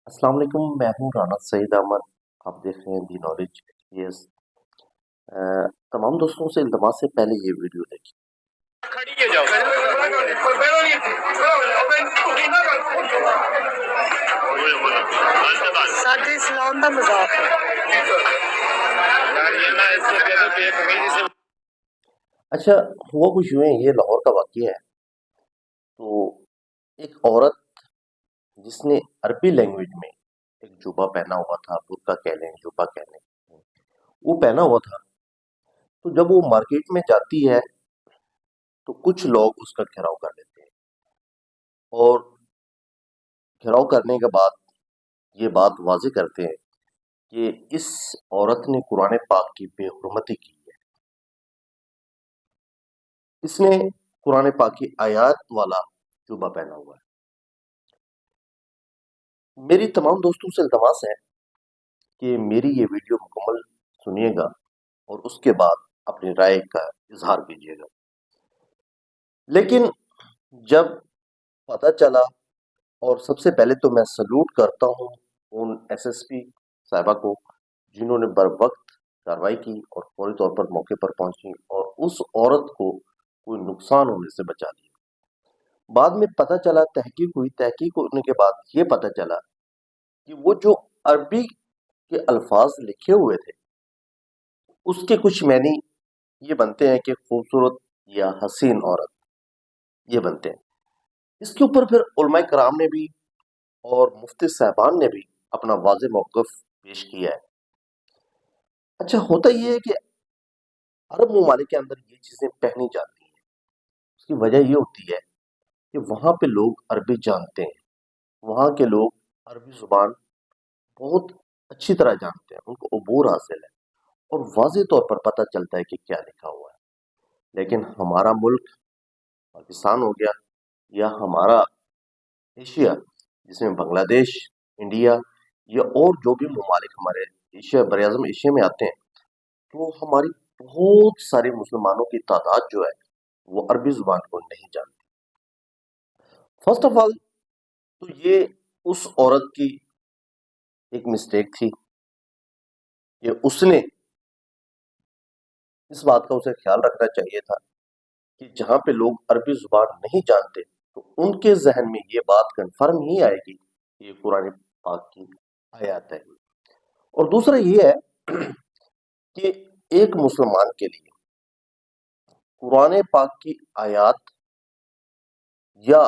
السلام علیکم، میں ہوں رانا سعید احمد۔ آپ دیکھ رہے ہیں دی نالج یس۔ تمام دوستوں سے التماس ہے پہلے یہ ویڈیو دیکھیں۔ سادے اسلام دا مذاق ہے۔ اچھا، ہوا کچھ یوں ہے، یہ لاہور کا واقعہ ہے۔ تو ایک عورت جس نے عربی لینگویج میں ایک جوبہ پہنا ہوا تھا، برقع کہہ لیں، جوبہ کہہ لیں، وہ پہنا ہوا تھا۔ تو جب وہ مارکیٹ میں جاتی ہے تو کچھ لوگ اس کا گھیراؤ کر لیتے ہیں، اور گھیراؤ کرنے کے بعد یہ بات واضح کرتے ہیں کہ اس عورت نے قرآن پاک کی بے حرمتی کی ہے۔ اس نے قرآن پاک کی آیات والا جوبہ پہنا ہوا ہے۔ میری تمام دوستوں سے التماس ہے کہ میری یہ ویڈیو مکمل سنیے گا اور اس کے بعد اپنی رائے کا اظہار کیجیے گا۔ لیکن جب پتہ چلا، اور سب سے پہلے تو میں سلوٹ کرتا ہوں ان ایس ایس پی صاحبہ کو جنہوں نے بر وقت کارروائی کی اور فوری طور پر موقع پر پہنچی اور اس عورت کو کوئی نقصان ہونے سے بچا لیا۔ بعد میں پتہ چلا، تحقیق ہوئی، تحقیق ہونے کے بعد یہ پتہ چلا کہ وہ جو عربی کے الفاظ لکھے ہوئے تھے اس کے کچھ معنی یہ بنتے ہیں کہ خوبصورت یا حسین عورت، یہ بنتے ہیں۔ اس کے اوپر پھر علماء کرام نے بھی اور مفتی صاحبان نے بھی اپنا واضح موقف پیش کیا ہے۔ اچھا، ہوتا یہ ہے کہ عرب ممالک کے اندر یہ چیزیں پہنی جاتی ہیں، اس کی وجہ یہ ہوتی ہے کہ وہاں پہ لوگ عربی جانتے ہیں، وہاں کے لوگ عربی زبان بہت اچھی طرح جانتے ہیں، ان کو عبور حاصل ہے اور واضح طور پر پتہ چلتا ہے کہ کیا لکھا ہوا ہے۔ لیکن ہمارا ملک پاکستان ہو گیا یا ہمارا ایشیا، جس میں بنگلہ دیش، انڈیا یا اور جو بھی ممالک ہمارے ایشیا، بر اعظم ایشیا میں آتے ہیں، تو ہماری بہت سارے مسلمانوں کی تعداد جو ہے وہ عربی زبان کو نہیں جانتی۔ فرسٹ آف آل تو یہ اس عورت کی ایک مسٹیک تھی کہ اس نے اس بات کا اسے خیال رکھنا چاہیے تھا کہ جہاں پہ لوگ عربی زبان نہیں جانتے تو ان کے ذہن میں یہ بات کنفرم ہی آئے گی کہ یہ قرآن پاک کی آیات ہے۔ اور دوسرا یہ ہے کہ ایک مسلمان کے لیے قرآن پاک کی آیات یا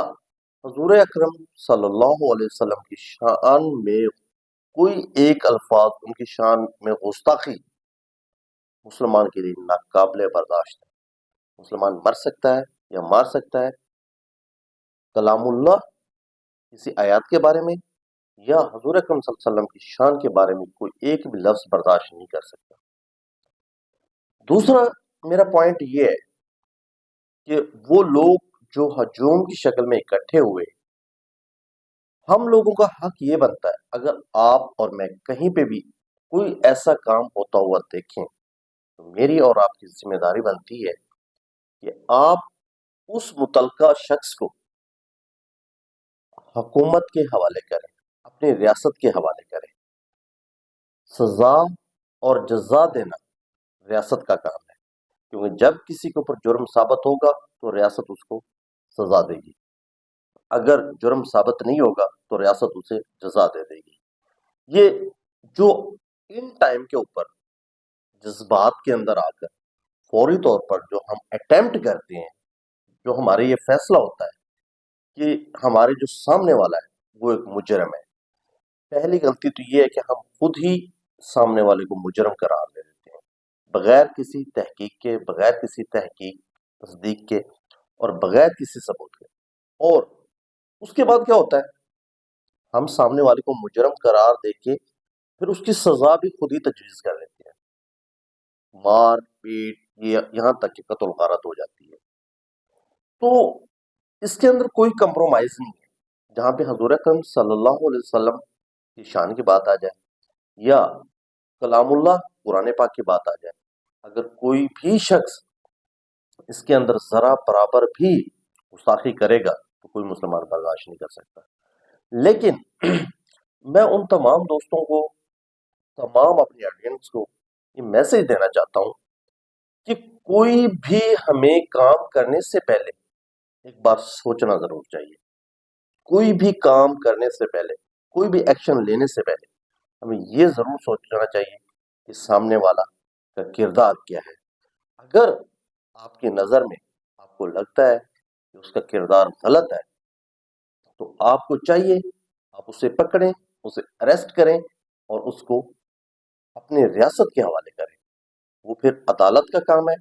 حضور اکرم صلی اللہ علیہ وسلم کی شان میں کوئی ایک الفاظ، ان کی شان میں گستاخی مسلمان کے لیے ناقابل برداشت ہے۔ مسلمان مر سکتا ہے یا مار سکتا ہے کلام اللہ کسی آیات کے بارے میں، یا حضور اکرم صلی اللہ علیہ وسلم کی شان کے بارے میں کوئی ایک بھی لفظ برداشت نہیں کر سکتا۔ دوسرا میرا پوائنٹ یہ ہے کہ وہ لوگ جو ہجوم کی شکل میں اکٹھے ہوئے، ہم لوگوں کا حق یہ بنتا ہے اگر آپ اور میں کہیں پہ بھی کوئی ایسا کام ہوتا ہوا دیکھیں تو میری اور آپ کی ذمہ داری بنتی ہے کہ آپ اس متعلقہ شخص کو حکومت کے حوالے کریں، اپنی ریاست کے حوالے کریں۔ سزا اور جزا دینا ریاست کا کام ہے، کیونکہ جب کسی کے اوپر جرم ثابت ہوگا تو ریاست اس کو سزا دے گی، اگر جرم ثابت نہیں ہوگا تو ریاست اسے جزا دے دے گی۔ یہ جو ان ٹائم کے اوپر جذبات کے اندر آ کر فوری طور پر جو ہم اٹیمپٹ کرتے ہیں، جو ہمارے یہ فیصلہ ہوتا ہے کہ ہمارے جو سامنے والا ہے وہ ایک مجرم ہے، پہلی غلطی تو یہ ہے کہ ہم خود ہی سامنے والے کو مجرم قرار دے دیتے ہیں، بغیر کسی تحقیق کے، بغیر کسی تحقیق تصدیق کے اور بغیر کسی ثبوت کے۔ اور اس کے بعد کیا ہوتا ہے، ہم سامنے والے کو مجرم قرار دے کے پھر اس کی سزا بھی خود ہی تجویز کر لیتے ہیں، مار پیٹ، یہاں تک کہ قتل غارت ہو جاتی ہے۔ تو اس کے اندر کوئی کمپرومائز نہیں ہے۔ جہاں پہ حضور اکرم صلی اللہ علیہ وسلم کی شان کی بات آ جائے یا کلام اللہ قرآن پاک کی بات آ جائے، اگر کوئی بھی شخص اس کے اندر ذرا برابر بھی گستاخی کرے گا تو کوئی مسلمان برداشت نہیں کر سکتا۔ لیکن میں ان تمام دوستوں کو، تمام اپنی آڈینس کو یہ میسج دینا چاہتا ہوں کہ کوئی بھی ہمیں کام کرنے سے پہلے ایک بار سوچنا ضرور چاہیے. کوئی بھی کام کرنے سے پہلے، کوئی بھی ایکشن لینے سے پہلے ہمیں یہ ضرور سوچنا چاہیے کہ سامنے والا کا کردار کیا ہے. اگر آپ کی نظر میں آپ کو لگتا ہے کہ اس کا کردار غلط ہے تو آپ کو چاہیے آپ اسے پکڑیں، اسے اریسٹ کریں اور اس کو اپنے ریاست کے حوالے کریں. وہ پھر عدالت کا کام ہے،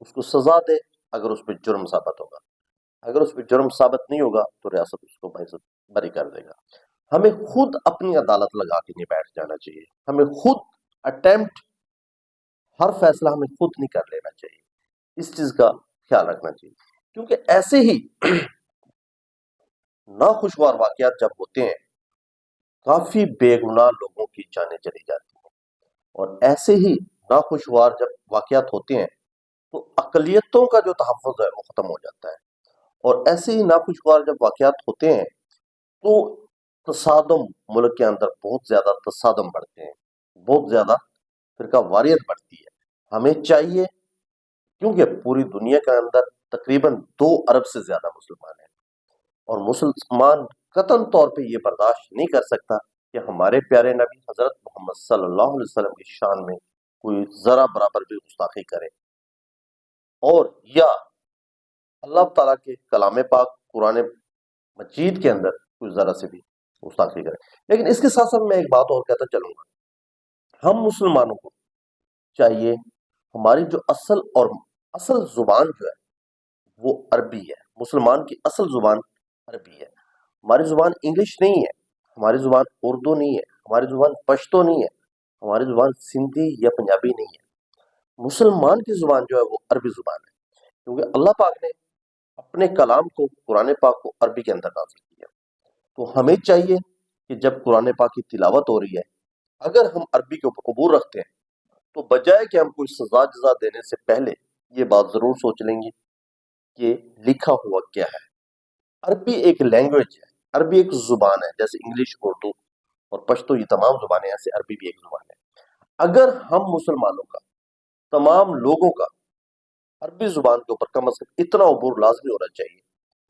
اس کو سزا دے اگر اس پہ جرم ثابت ہوگا. اگر اس پہ جرم ثابت نہیں ہوگا تو ریاست اس کو بری کر دے گا. ہمیں خود اپنی عدالت لگا کے نہیں بیٹھ جانا چاہیے. ہمیں خود اٹیمپٹ، ہر فیصلہ ہمیں خود نہیں کر لینا چاہیے. اس چیز کا خیال رکھنا چاہیے، کیونکہ ایسے ہی ناخوشگوار واقعات جب ہوتے ہیں کافی بے گناہ لوگوں کی جانیں چلی جاتی ہیں. اور ایسے ہی ناخوشگوار جب واقعات ہوتے ہیں تو اقلیتوں کا جو تحفظ ہے وہ ختم ہو جاتا ہے. اور ایسے ہی ناخوشگوار جب واقعات ہوتے ہیں تو تصادم، ملک کے اندر بہت زیادہ تصادم بڑھتے ہیں، بہت زیادہ فرقہ واریت بڑھتی ہے. ہمیں چاہیے، کیونکہ پوری دنیا کے اندر تقریباً 2 ارب سے زیادہ مسلمان ہیں، اور مسلمان قطعاً طور پہ یہ برداشت نہیں کر سکتا کہ ہمارے پیارے نبی حضرت محمد صلی اللہ علیہ وسلم کی شان میں کوئی ذرا برابر بھی گستاخی کرے، اور یا اللہ تعالیٰ کے کلام پاک قرآن مجید کے اندر کوئی ذرا سے بھی گستاخی کرے. لیکن اس کے ساتھ ساتھ میں ایک بات اور کہتا چلوں گا. ہم مسلمانوں کو چاہیے، ہماری جو اصل زبان جو ہے وہ عربی ہے. مسلمان کی اصل زبان عربی ہے. ہماری زبان انگلش نہیں ہے، ہماری زبان اردو نہیں ہے، ہماری زبان پشتو نہیں ہے، ہماری زبان سندھی یا پنجابی نہیں ہے. مسلمان کی زبان جو ہے وہ عربی زبان ہے، کیونکہ اللہ پاک نے اپنے کلام کو، قرآن پاک کو عربی کے اندر نازل کیا. تو ہمیں چاہیے کہ جب قرآن پاک کی تلاوت ہو رہی ہے، اگر ہم عربی کے اوپر عبور رکھتے ہیں تو بجائے کہ ہم کوئی سزا جزا دینے سے پہلے یہ بات ضرور سوچ لیں گے کہ لکھا ہوا کیا ہے. عربی ایک لینگویج ہے، عربی ایک زبان ہے، جیسے انگلش، اردو اور پشتو یہ تمام زبانیں، ایسے عربی بھی ایک زبان ہے. اگر ہم مسلمانوں کا، تمام لوگوں کا عربی زبان کے اوپر کم از کم اتنا عبور لازمی ہونا چاہیے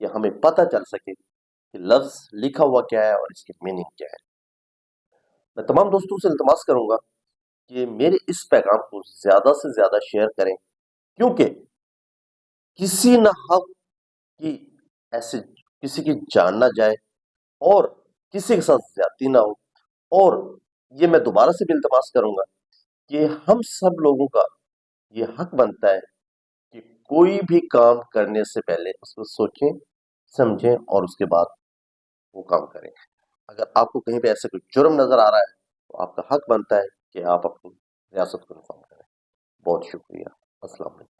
کہ ہمیں پتہ چل سکے کہ لفظ لکھا ہوا کیا ہے اور اس کی میننگ کیا ہے. میں تمام دوستوں سے التماس کروں گا کہ میرے اس پیغام کو زیادہ سے زیادہ شیئر کریں، کیونکہ کسی نہ حق کی ایسے کسی کی جان نہ جائے اور کسی کے ساتھ زیادتی نہ ہو. اور یہ میں دوبارہ سے بھی التماس کروں گا کہ ہم سب لوگوں کا یہ حق بنتا ہے کہ کوئی بھی کام کرنے سے پہلے اس کو سوچیں، سمجھیں اور اس کے بعد وہ کام کریں. اگر آپ کو کہیں پہ ایسے کوئی جرم نظر آ رہا ہے تو آپ کا حق بنتا ہے کہ آپ اپنی ریاست کو انفارم کریں. بہت شکریہ. السلام علیکم.